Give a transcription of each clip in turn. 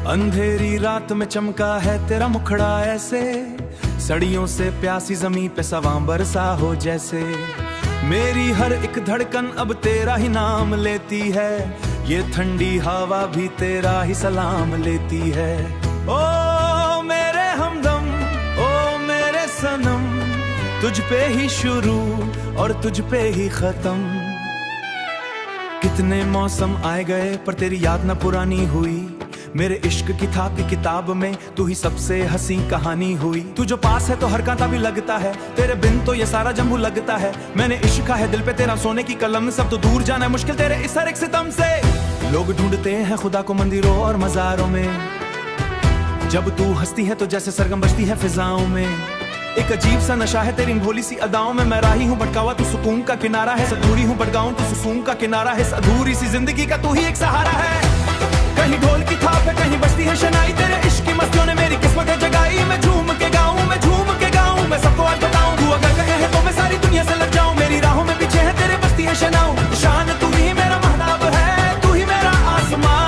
अंधेरी रात में चमका है तेरा मुखड़ा ऐसे, सड़ियों से प्यासी जमीन पे सवां सा हो जैसे। मेरी हर एक धड़कन अब तेरा ही नाम लेती है, ये ठंडी हवा भी तेरा ही सलाम लेती है। ओ मेरे हमदम, ओ मेरे सनम, तुझ पे ही शुरू और तुझ पे ही खत्म। कितने मौसम आए गए पर तेरी याद न पुरानी हुई, मेरे इश्क की था की किताब में तू ही सबसे हंसी कहानी हुई। तू जो पास है तो हर कांटा भी लगता है, तेरे बिन तो ये सारा जम्मू लगता है। मैंने इश्क का है दिल पे तेरा सोने की कलम, सब तो दूर जाना है मुश्किल तेरे इस हर एक सितम से। लोग ढूंढते हैं खुदा को मंदिरों और मज़ारों में, जब तू हंसती है तो जैसे सरगम बजती है फिजाओं में। एक अजीब सा नशा है तेरी भोली सी अदाओं में, मैं राही हूँ भटका हुआ तू सुकून का किनारा है, सदूरी हूँ भटकाऊं तू सुकून का किनारा है। अधूरी सी जिंदगी का तू ही एक सहारा है, कहीं ढोल की थाप है कहीं बजती है शनाई, तेरे इश्क की मस्तियों ने मेरी किस्मत है जगाई। मैं झूम के गाऊं, मैं झूम के गाऊं, मैं सबको आज बताऊं, तू अगर कहे है तो मैं सारी दुनिया से लग जाऊं। मेरी राहों में पीछे है तेरे बजती है शनाओं, शान तू ही मेरा महताब है, तू ही मेरा आसमां।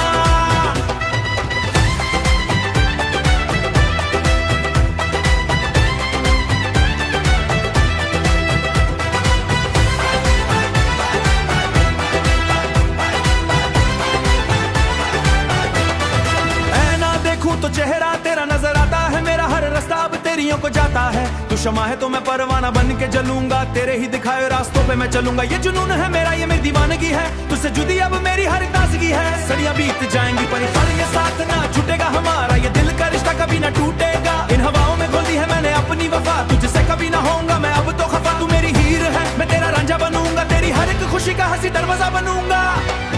तो चेहरा तेरा नजर आता है, मेरा हर रास्ता अब तेरियों को जाता है। तू शमा है तो मैं परवाना बन के जलूंगा, तेरे ही दिखाए रास्तों पे मैं चलूंगा। ये जुनून है मेरा, ये मेरी दीवानगी है, तुझसे जुदी अब मेरी हर ताजगी है। सड़ियां बीत जाएंगी पर ये साथ ना छूटेगा हमारा, ये दिल का रिश्ता कभी ना टूटेगा। इन हवाओं में खोल दी है मैंने अपनी वफा, तुझसे कभी ना होऊंगा मैं अब तो खफा। तू मेरी हीर है, मैं तेरा रांझा बनूंगा, तेरी हर एक खुशी का हंसी दरवाजा बनूंगा।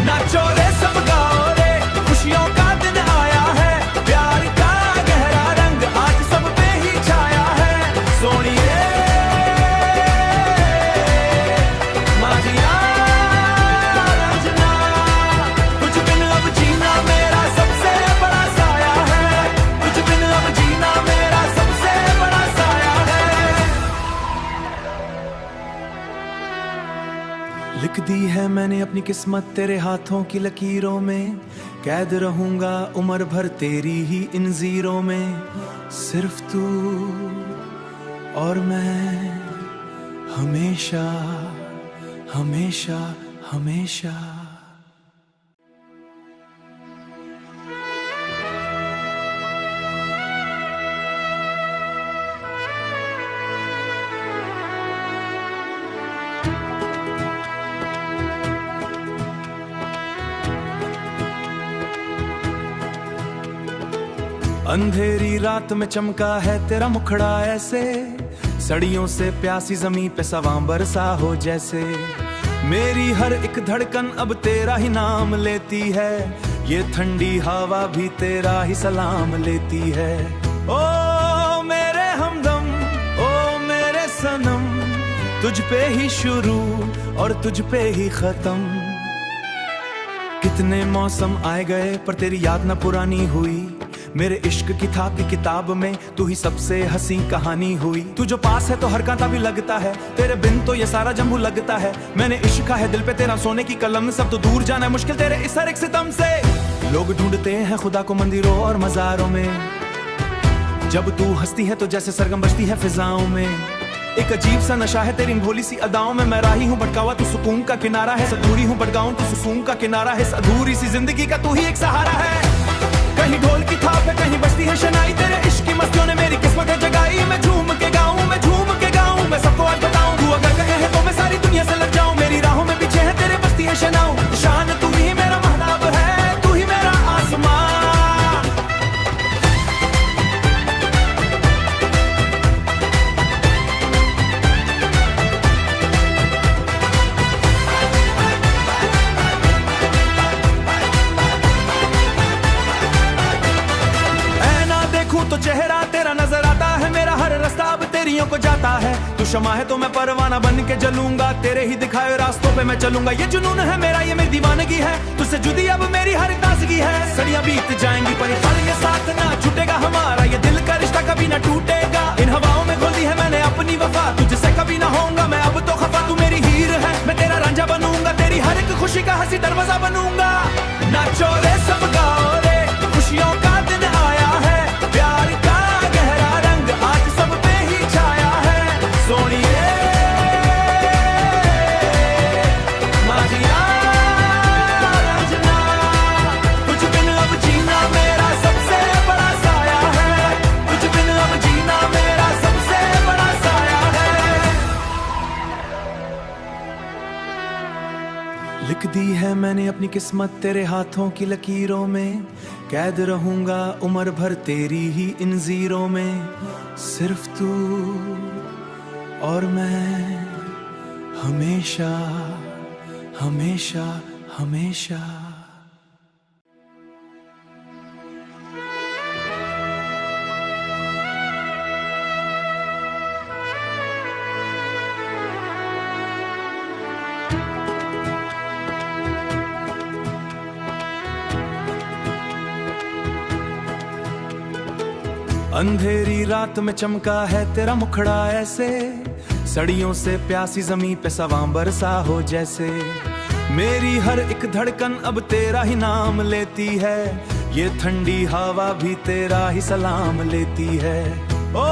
नाचो रे सब गाओ रे, खुशियों का दिन आया है, प्यार का गहरा रंग आज सब पे ही छाया है। सोनिए माजिया रंजना, कुछ बिन अब जीना मेरा सबसे बड़ा साया है, कुछ बिन अब जीना मेरा सबसे बड़ा साया है। लिख दी है मैंने अपनी किस्मत तेरे हाथों की लकीरों में, कैद रहूंगा उम्र भर तेरी ही इन ज़ीरों में। सिर्फ तू और मैं, हमेशा हमेशा हमेशा। अंधेरी रात में चमका है तेरा मुखड़ा ऐसे, सड़ियों से प्यासी जमीन पे सवां सा हो जैसे। मेरी हर एक धड़कन अब तेरा ही नाम लेती है, ये ठंडी हवा भी तेरा ही सलाम लेती है। ओ मेरे हमदम, ओ मेरे सनम, तुझ पे ही शुरू और तुझ पे ही खत्म। कितने मौसम आए गए पर तेरी याद न पुरानी हुई, मेरे इश्क की था की किताब में तू ही सबसे हंसी कहानी हुई। तू जो पास है तो हर कांटा भी लगता है, तेरे बिन तो ये सारा जम्मू लगता है। मैंने इश्क का है दिल पे तेरा सोने की कलम, सब तो दूर जाना है मुश्किल तेरे इस हर एक सितम से। लोग ढूंढते हैं खुदा को मंदिरों और मज़ारों में, जब तू हंसती है तो जैसे सरगम बजती है फिजाओं में। एक अजीब सा नशा है तेरी भोली सी अदाओं में, मैं राही हूँ भटका हुआ तू सुकून का किनारा है, सदूरी हूँ भटकाऊं तू सुकून का किनारा है। अधूरी सी जिंदगी का तू ही एक सहारा है, कहीं ढोल की थाप है कहीं बजती है शनाई, तेरे इश्क की मस्तियों ने मेरी किस्मत है जगाई। मैं झूम के गाऊं, मैं झूम के गाऊं, मैं सबको आज बताऊं, तू अगर कहे है तो मैं सारी दुनिया से लग जाऊं। मेरी राहों में पीछे है तेरे बजती है शनाओं, शान तू ही मेरा महताब है, तू ही मेरा आसमां। तो चेहरा तेरा नजर आता है, मेरा हर रास्ता अब तेरियों को जाता है। तू शमा है तो मैं परवाना बन के जलूंगा, तेरे ही दिखाए रास्तों पे मैं चलूंगा। ये जुनून है मेरा, ये मेरी दीवानगी है, तुझसे जुदी अब मेरी हर ताजगी है। सड़ियां बीत जाएंगी पर ये साथ ना छूटेगा हमारा, ये दिल का रिश्ता कभी ना टूटेगा। इन हवाओं में खोल दी है मैंने अपनी वफा, तुझसे कभी ना होऊंगा मैं अब तो खफा। तू मेरी हीर है, मैं तेरा रांझा बनूंगा, तेरी हर एक खुशी का हंसी दरवाजा बनूंगा। नाचो रे सब गाओ रे, खुशियों का दिन है मैंने अपनी किस्मत तेरे हाथों की लकीरों में, कैद रहूंगा उम्र भर तेरी ही इन ज़ीरों में। सिर्फ तू और मैं, हमेशा हमेशा हमेशा। अंधेरी रात में चमका है तेरा मुखड़ा ऐसे, सड़ियों से प्यासी जमीन पे सवां बरसा हो जैसे। मेरी हर एक धड़कन अब तेरा ही नाम लेती है, ये ठंडी हवा भी तेरा ही सलाम लेती है। ओ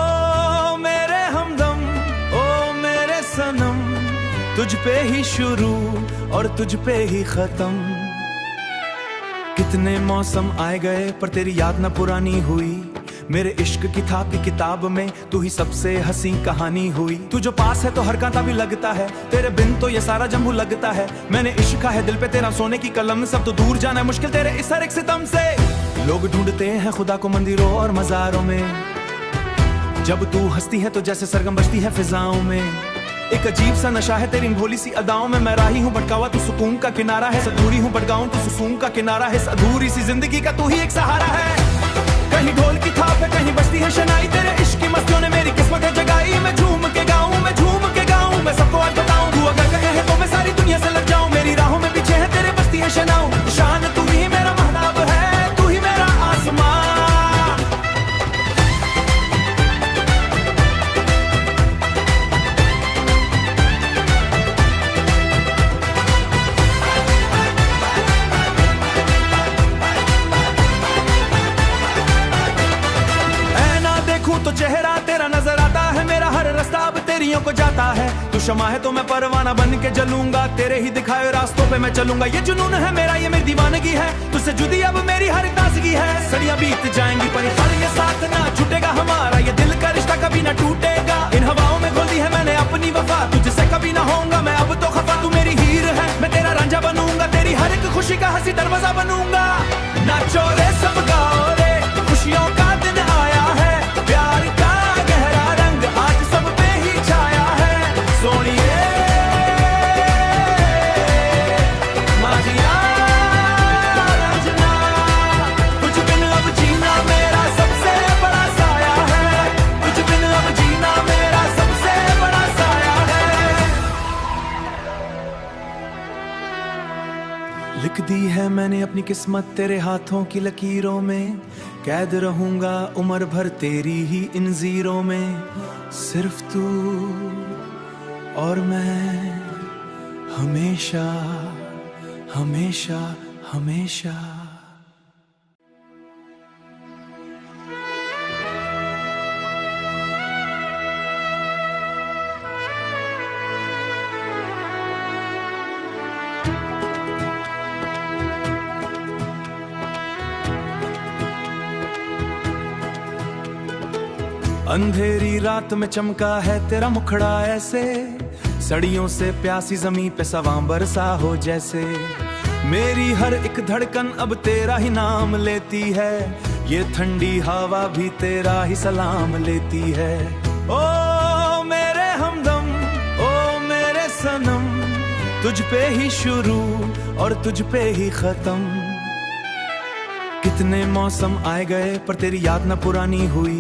मेरे हमदम, ओ मेरे सनम, तुझ पे ही शुरू और तुझ पे ही खत्म। कितने मौसम आए गए पर तेरी याद न पुरानी हुई, मेरे इश्क की था कि किताब में तू ही सबसे हसी कहानी हुई। तू जो पास है तो हर कांटा भी लगता है, तेरे बिन तो ये सारा जम्मू लगता है। मैंने इश्क का है दिल पे तेरा सोने की कलम, सब तो दूर जाना है मुश्किल तेरे इस हर एक सितम से। लोग ढूंढते हैं खुदा को मंदिरों और मज़ारों में, जब तू हंसती है तो जैसे सरगम बजती है फिजाओं में। एक अजीब सा नशा है तेरी भोली सी अदाओं में, मैं राही हूँ भटकावा तू सुकून का किनारा है, अधूरी हूँ भटकाऊं तू सुकून का किनारा है। अधूरी सी जिंदगी का तू ही एक सहारा है, कहीं ढोल की थाप है कहीं बजती है शनाई, तेरे इश्क की मस्तियों ने मेरी किस्मत है जगाई। मैं झूम के गाऊं, मैं झूम के गाऊं, मैं सबको आज बताऊं, तू अगर कहे है तो मैं सारी दुनिया से लग जाऊं। मेरी राहों में पीछे है तेरे बजती है शनाओं, शान तू ही मेरा महताब है, तू ही मेरा आसमां। तो चेहरा तेरा नजर आता है, मेरा हर रास्ता अब तेरियों को जाता है। तू शमा है तो मैं परवाना बन के जलूंगा, तेरे ही दिखाए रास्तों पे मैं चलूंगा। ये जुनून है मेरा, ये मेरी दीवानगी है, तुझसे जुदी अब मेरी हर ताजगी है। सड़ियां बीत जाएंगी पर ये साथ ना छूटेगा हमारा, ये दिल का रिश्ता कभी ना टूटेगा। इन हवाओं में खोल दी है मैंने अपनी वफा, तुझसे कभी ना होऊंगा मैं अब तो खफा। तू मेरी हीर है, मैं तेरा रांझा बनूंगा, तेरी हर एक खुशी का हंसी दरवाजा बनूंगा। नाचो रे सब गाओ रे, खुशियों का दिन आया है, प्यार का गहरा रंग आज सब पे ही छाया है। सोनिए माजिया रंजना, तुझ बिन अब जीना मेरा सबसे बड़ा साया है, तुझ बिन अब जीना मेरा सबसे बड़ा साया है। लिख दी है मैंने अपनी किस्मत तेरे हाथों की लकीरों में, कैद रहूंगा उम्र भर तेरी ही इन ज़ीरों में। सिर्फ तू और मैं, हमेशा हमेशा हमेशा। अंधेरी रात में चमका है तेरा मुखड़ा ऐसे, सड़ियों से प्यासी जमीन पे सवां बरसा हो जैसे। मेरी हर एक धड़कन अब तेरा ही नाम लेती है, ये ठंडी हवा भी तेरा ही सलाम लेती है। ओ मेरे हमदम, ओ मेरे सनम, तुझ पे ही शुरू और तुझ पे ही खत्म। कितने मौसम आए गए पर तेरी याद न पुरानी हुई,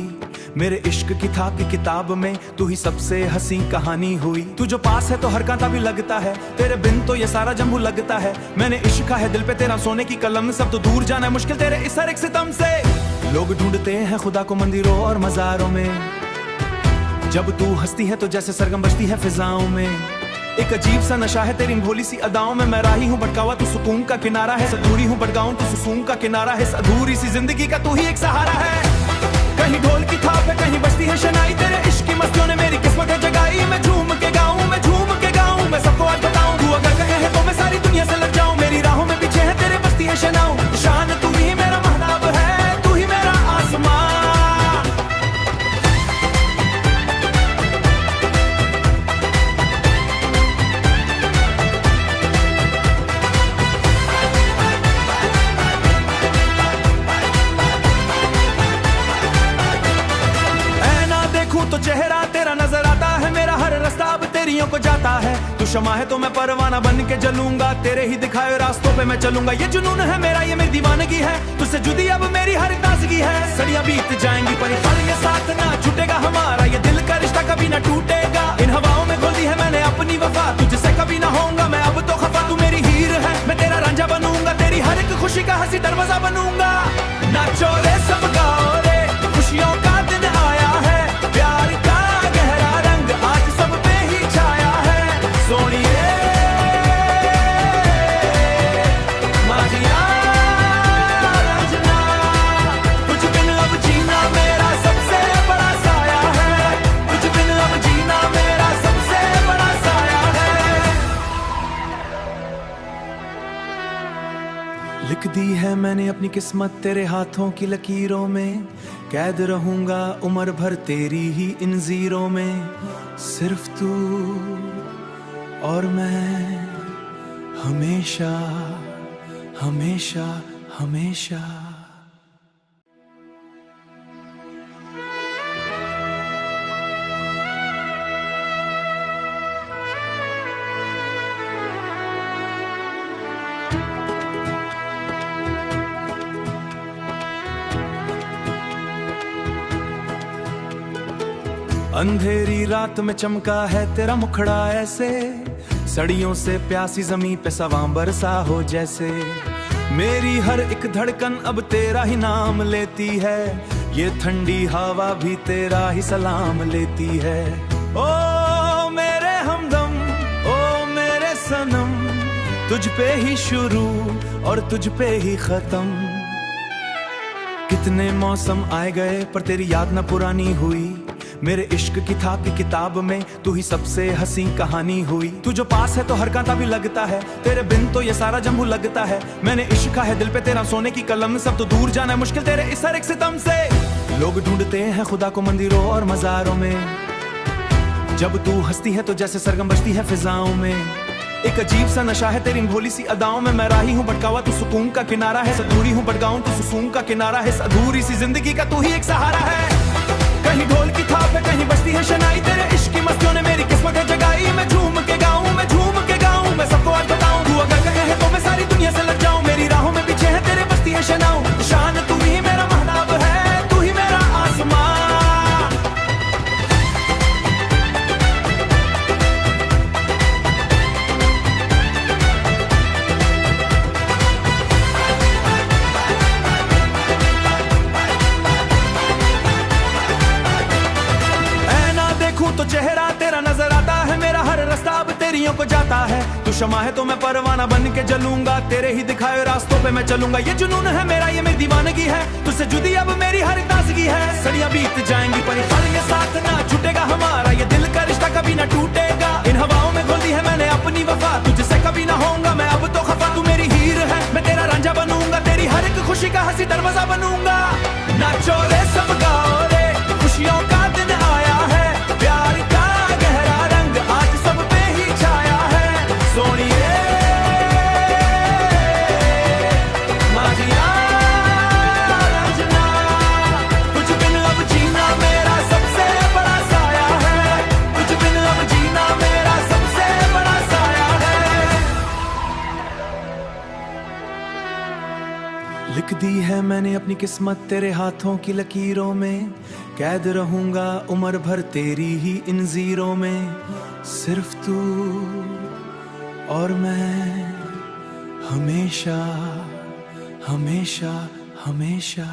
मेरे इश्क की था कि किताब में तू ही सबसे हसी कहानी हुई। तू जो पास है तो हर कांटा भी लगता है, तेरे बिन तो ये सारा जम्मू लगता है। मैंने इश्क का है दिल पे तेरा सोने की कलम, सब तो दूर जाना है मुश्किल तेरे इस हर एक सितम से। लोग ढूंढते हैं खुदा को मंदिरों और मज़ारों में, जब तू हंसती है तो जैसे सरगम बजती है फिजाओं में। एक अजीब सा नशा है तेरी भोली सी अदाओं में, मैं राही हूँ भटकावा तू सुकून का किनारा है, अधूरी हूँ भटकाऊं तू सुकून का किनारा है। अधूरी सी जिंदगी का तू ही एक सहारा है, कहीं ढोल की थाप है कहीं बजती है शनाई, तेरे इश्क की मस्तियों ने मेरी किस्मत है जगाई। मैं झूम के गाऊं, मैं झूम के गाऊं, मैं सबको आज बताऊं, तू अगर कहे है तो मैं सारी दुनिया से लग जाऊं। मेरी राहों में पीछे है तेरे बजती है शनाओं, शान तू ही मेरा महताब है, तू ही मेरा आसमां। तेरियों को जाता है। तू शमा है तो मैं परवाना बन के जलूंगा, तेरे ही दिखाए रास्तों पे मैं चलूंगा। ये जुनून है मेरा, ये मेरी दीवानगी है, तुझसे जुदी अब मेरी हर ताजगी है। सड़ियां बीत जाएंगी पर ये साथ ना छूटेगा हमारा, ये दिल का रिश्ता कभी ना टूटेगा। इन हवाओं में खोल दी है मैंने अपनी वफा, तुझसे कभी ना होऊंगा मैं अब तो खफा। तू मेरी हीर है, मैं तेरा रांझा बनूंगा, तेरी हर एक खुशी का हंसी दरवाजा बनूंगा। नाचो रे सब गाओ रे, खुशियों का दिन आया है, प्यार का गहरा रंग आज सब पे ही छाया है। सोनिए माजिया रंजना, कुछ बिन अब जीना मेरा सबसे बड़ा साया है, कुछ बिन अब जीना मेरा सबसे बड़ा साया है। लिख दी है मैंने अपनी किस्मत तेरे हाथों की लकीरों में, कैद रहूंगा उम्र भर तेरी ही इन ज़ीरों में। सिर्फ तू और मैं हमेशा हमेशा हमेशा। अंधेरी रात में चमका है तेरा मुखड़ा ऐसे, सड़ियों से प्यासी जमी पे सवां बरसा हो जैसे। मेरी हर एक धड़कन अब तेरा ही नाम लेती है, ये ठंडी हवा भी तेरा ही सलाम लेती है। ओ मेरे हमदम, ओ मेरे सनम, तुझ पे ही शुरू और तुझ पे ही खत्म। कितने मौसम आए गए पर तेरी याद ना पुरानी हुई, मेरे इश्क की था की किताब में तू ही सबसे हंसी कहानी हुई। तू जो पास है तो हर कांटा भी लगता है, तेरे बिन तो ये सारा जम्मू लगता है। मैंने इश्क है दिल पे तेरा सोने की कलम, सब तो दूर जाना है मुश्किल तेरे इस हर एक सितम से। लोग ढूंढते हैं खुदा को मंदिरों और मज़ारों में, जब तू हंसती है तो जैसे सरगम बजती है फिजाओं में। एक अजीब सा नशा है तेरी भोली सी अदाओं में, मैं राही हूँ भटका हुआ तू सुकून का किनारा है, सदूरी हूँ भटकाऊं तू सुकून का किनारा है। अधूरी सी जिंदगी का तू ही एक सहारा है, कहीं ढोल की थाप है कहीं बजती है शनाई, तेरे इश्क की मस्तियों ने मेरी किस्मत है जगाई। मैं झूम के गाऊं, मैं झूम के गाऊं, मैं सबको आज बताऊं, तू अगर कहे तो मैं सारी दुनिया से लग जाऊं। मेरी राहों में पीछे है तेरे बस्ती है शनाऊं, शान तू ही मेरा महताब है, तू ही मेरा आसमां। तो चेहरा तेरा नजर आता है, मेरा हर रास्ता अब तेरियों को जाता है। तू शमा है तो मैं परवाना बन के जलूंगा, तेरे ही दिखाए रास्तों पे मैं चलूंगा। ये जुनून है मेरा, ये मेरी दीवानगी है, तुझसे जुदी अब मेरी हर ताजगी है। सड़ियां बीत जाएंगी पर ये साथ ना छूटेगा हमारा, ये दिल का रिश्ता कभी ना टूटेगा। इन हवाओं में खोल दी है मैंने अपनी वफा, तुझसे कभी ना होऊंगा मैं अब तो खफा। तू मेरी हीर है, मैं तेरा रांझा बनूंगा, तेरी हर एक खुशी का हंसी दरवाजा बनूंगा। नाचो रे सब गाओ रे, खुशियों का दिन आया है, प्यार का गहरा रंग आज सब पे ही छाया है। सोनिए माजिया रंजना, कुछ बिन अब जीना मेरा सबसे बड़ा साया है, कुछ बिन अब जीना मेरा सबसे बड़ा साया है। लिख दी है मैंने अपनी किस्मत तेरे हाथों की लकीरों में, कैद रहूंगा उम्र भर तेरी ही इन ज़ीरों में। सिर्फ तू और मैं हमेशा हमेशा हमेशा।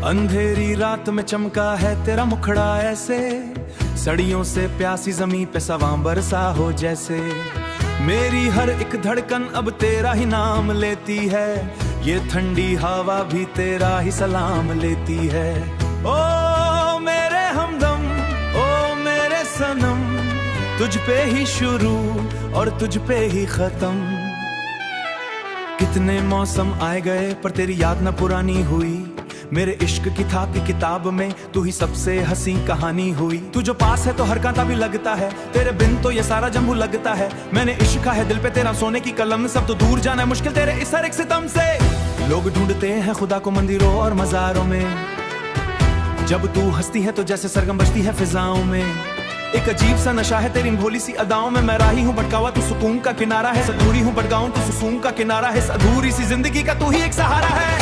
अंधेरी रात में चमका है तेरा मुखड़ा ऐसे, सड़ियों से प्यासी जमी पे सवां बरसा हो जैसे। मेरी हर एक धड़कन अब तेरा ही नाम लेती है, ये ठंडी हवा भी तेरा ही सलाम लेती है। ओ मेरे हमदम, ओ मेरे सनम, तुझ पे ही शुरू और तुझ पे ही खत्म। कितने मौसम आए गए पर तेरी याद ना पुरानी हुई, मेरे इश्क की था कि किताब में तू ही सबसे हंसी कहानी हुई। तू जो पास है तो हर कांटा भी लगता है, तेरे बिन तो ये सारा जम्बू लगता है। मैंने इश्क का है दिल पे तेरा सोने की कलम, सब तो दूर जाना है मुश्किल तेरे इस हर एक सितम से। लोग ढूंढते हैं खुदा को मंदिरों और मज़ारों में, जब तू हंसती है तो जैसे सरगम बजती है फिजाओं में। एक अजीब सा नशा है तेरी भोली सी अदाओं में, मैं राही हूँ भटकावा तू सुकून का किनारा है, अधूरी हूँ भटकाऊं तू सुकून का किनारा है। इस अधूरी सी जिंदगी का तू ही एक सहारा है।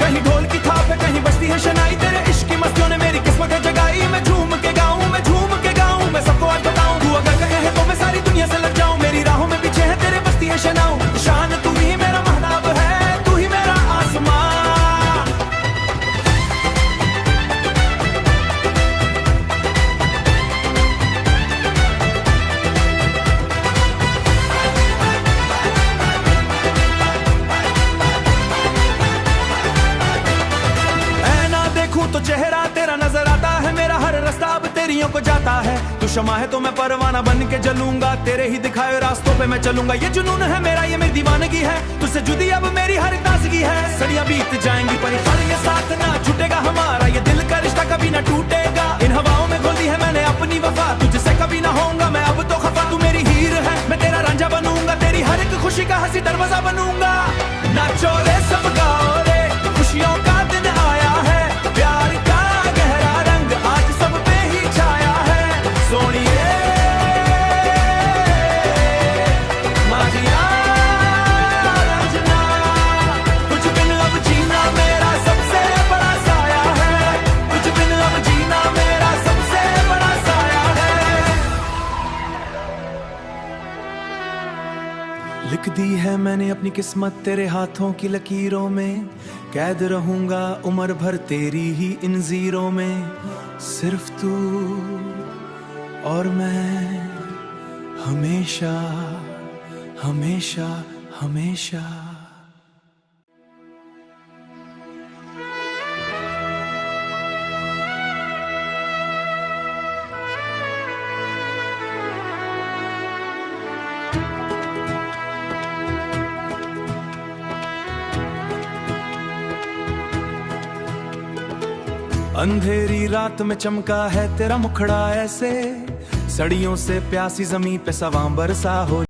कहीं ढोल की थाप है कहीं बजती है शनाई, तेरे इश्क की मस्तियों ने मेरी किस्मत है जगाई। मैं झूम के गाऊं, मैं झूम के गाऊं, मैं सबको आज बताऊं। तू अगर कहे है तो मैं सारी दुनिया से लग जाऊं, मेरी राहों में पीछे है तेरे बस्ती है शनाऊं। शान तू ही मेरा महताब है, तू ही मेरा आसमां। तो चेहरा तेरा नजर आता है, मेरा हर रास्ता अब तेरियों को जाता है। तू शमा है तो मैं परवाना बन के जलूंगा, तेरे ही दिखाए रास्तों पे मैं चलूंगा। ये जुनून है मेरा, ये मेरी दीवानगी है, तुझसे जुदी अब मेरी हर ताजगी है। सड़ियां बीत जाएंगी पर ये साथ ना छूटेगा हमारा, ये दिल का रिश्ता कभी ना टूटेगा। इन हवाओं में खोल दी है मैंने अपनी वफा, तुझसे कभी ना होऊंगा मैं अब तो खफा। तू मेरी हीर है, मैं तेरा रांझा बनूंगा, तेरी हर एक खुशी का हंसी दरवाजा बनूंगा। नाचो रे सब गाओ रे, खुशियों का दिन आया है, प्यार का गहरा रंग आज सब पे ही छाया है। सोनिए माजिया रंजना, तुझ बिन अब जीना मेरा सबसे बड़ा साया है, तुझ बिन अब जीना मेरा सबसे बड़ा साया है। लिख दी है मैंने अपनी किस्मत तेरे हाथों की लकीरों में, कैद रहूंगा उम्र भर तेरी ही इन ज़ीरों में। सिर्फ तू और मैं, हमेशा हमेशा हमेशा। अंधेरी रात में चमका है तेरा मुखड़ा ऐसे, सड़ियों से प्यासी जमीन पे सवां बरसा हो